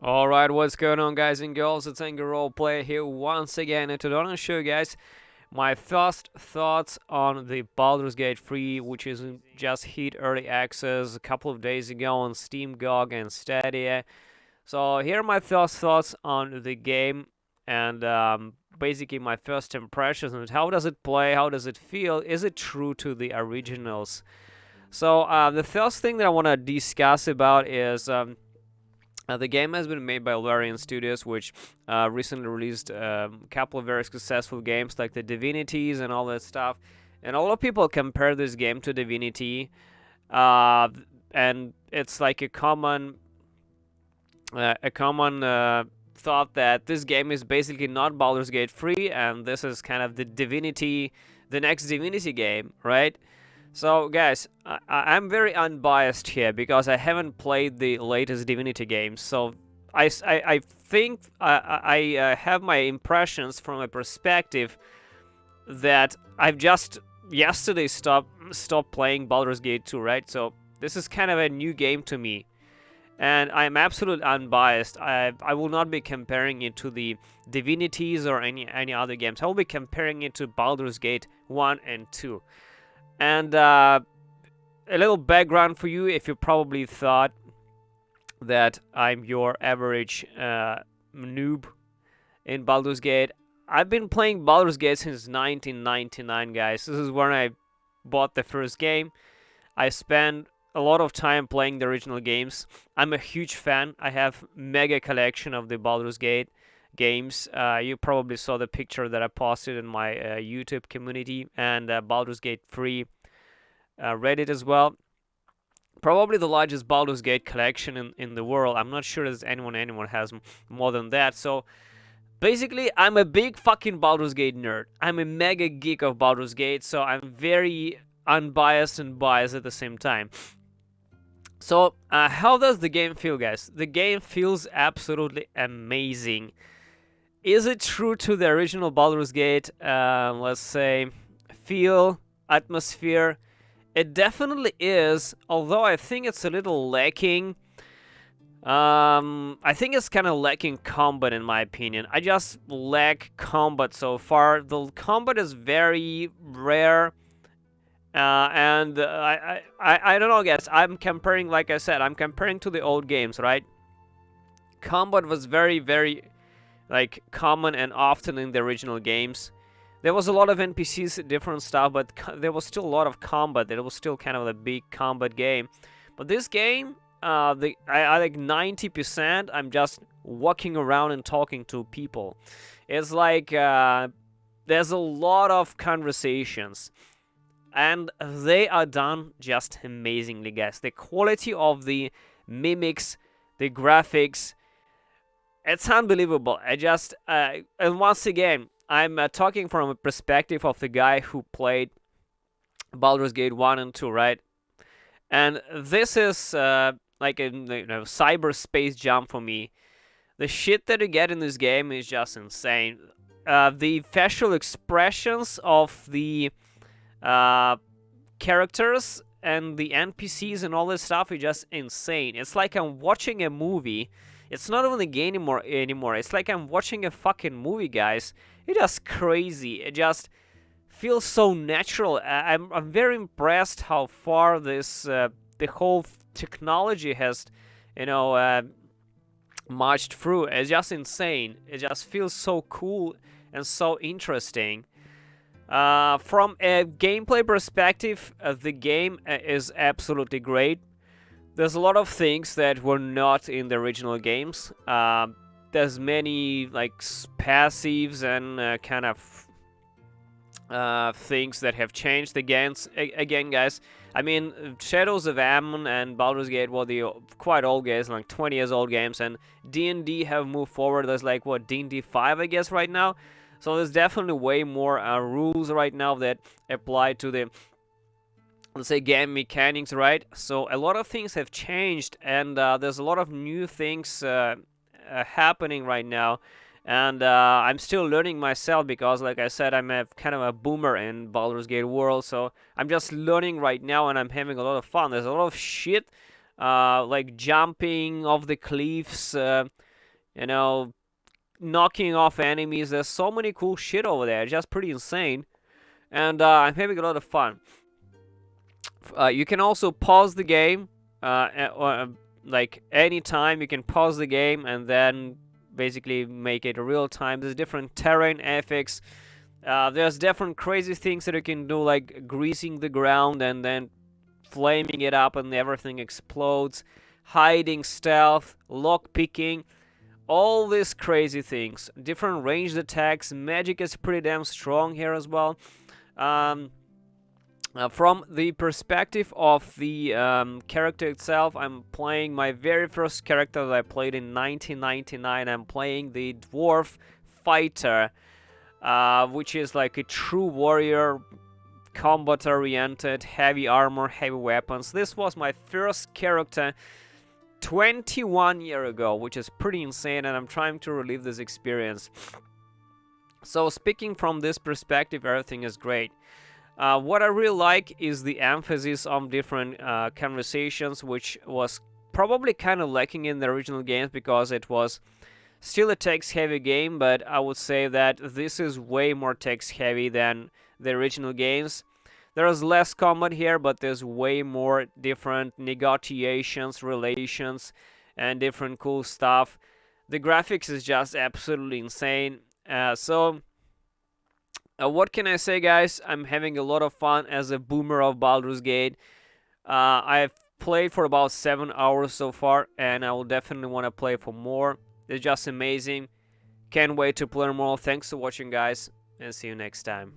Alright, what's going on, guys and girls? It's Anger Roleplay here once again, and today I'm gonna show you guys my first thoughts on the Baldur's Gate 3, which is just hit early access a couple of days ago on Steam, GOG, and Stadia. So here are my first thoughts on the game, and basically my first impressions on it. How does it play? How does it feel? Is it true to the originals? So the first thing that I want to discuss about is the game has been made by Larian Studios, which recently released a couple of very successful games like the Divinities and all that stuff. And a lot of people compare this game to Divinity, and it's like a common thought that this game is basically not Baldur's Gate 3, and this is kind of the next Divinity game, right? So, guys, I'm very unbiased here because I haven't played the latest Divinity games. So, I think I have my impressions from a perspective that I've just yesterday stopped playing Baldur's Gate 2, right? So, this is kind of a new game to me. And I'm absolutely unbiased. I will not be comparing it to the Divinities or any other games. I will be comparing it to Baldur's Gate 1 and 2. And a little background for you, if you probably thought that I'm your average noob in Baldur's Gate. I've been playing Baldur's Gate since 1999, guys. This is when I bought the first game. I spent a lot of time playing the original games. I'm a huge fan. I have mega collection of the Baldur's Gate games. You probably saw the picture that I posted in my YouTube community, and Baldur's Gate 3 Reddit as well. Probably the largest Baldur's Gate collection in the world. I'm not sure that anyone has more than that. So basically, I'm a big fucking Baldur's Gate nerd. I'm a mega geek of Baldur's Gate, so I'm very unbiased and biased at the same time. So how does the game feel, guys? The game feels absolutely amazing. Is it true to the original Baldur's Gate, let's say, feel, atmosphere? It definitely is, although I think it's a little lacking. I think it's kind of lacking combat, in my opinion. I just lack combat so far. The combat is very rare, and I don't know, guys. I'm comparing, like I said, I'm comparing to the old games, right? Combat was very like common and often in the original games. There was a lot of NPCs, different stuff, but there was still a lot of combat. It was still kind of a big combat game. But this game, I like 90%. I'm just walking around and talking to people. It's like there's a lot of conversations, and they are done just amazingly, guys. The quality of the mimics, the graphics. It's unbelievable. And once again, I'm talking from a perspective of the guy who played Baldur's Gate 1 and 2, right? And this is like a cyberspace jump for me. The shit that you get in this game is just insane. The facial expressions of the characters and the NPCs and all this stuff is just insane. It's like I'm watching a movie. It's not even a game anymore. It's like I'm watching a fucking movie, guys. It's just crazy. It just feels so natural. I'm very impressed how far this the whole technology has, marched through. It's just insane. It just feels so cool and so interesting. From a gameplay perspective, the game is absolutely great. There's a lot of things that were not in the original games. There's many like passives and kind of things that have changed again, guys. I mean, Shadows of Ammon and Baldur's Gate were the quite old games, like 20 years old games, and D&D have moved forward. There's like D&D 5, I guess, right now. So there's definitely way more rules right now that apply to the, let's say, game mechanics, right? So a lot of things have changed, and there's a lot of new things happening right now, and I'm still learning myself because, like I said, I'm kind of a boomer in Baldur's Gate world, so I'm just learning right now, and I'm having a lot of fun. There's a lot of shit, like jumping off the cliffs, you know, knocking off enemies. There's so many cool shit over there. Just pretty insane. And I'm having a lot of fun. You can also pause the game, like anytime you can pause the game and then basically make it real time. There's different terrain effects. There's different crazy things that you can do, like greasing the ground and then flaming it up and everything explodes, hiding, stealth, lock picking, all these crazy things. Different ranged attacks. Magic is pretty damn strong here as well. Um, from the perspective of the character itself, I'm playing my very first character that I played in 1999. I'm playing the dwarf fighter, which is like a true warrior, combat oriented, heavy armor, heavy weapons. This was my first character 21 years ago, which is pretty insane, and I'm trying to relive this experience. So speaking from this perspective, everything is great. What I really like is the emphasis on different conversations, which was probably kind of lacking in the original games because it was still a text-heavy game, but I would say that this is way more text-heavy than the original games. There's less combat here, but there's way more different negotiations, relations, and different cool stuff. The graphics is just absolutely insane. What can I say, guys? I'm having a lot of fun as a boomer of Baldur's Gate. I've played for about 7 hours so far, and I will definitely want to play for more. It's just amazing. Can't wait to play more. Thanks for watching, guys, and see you next time.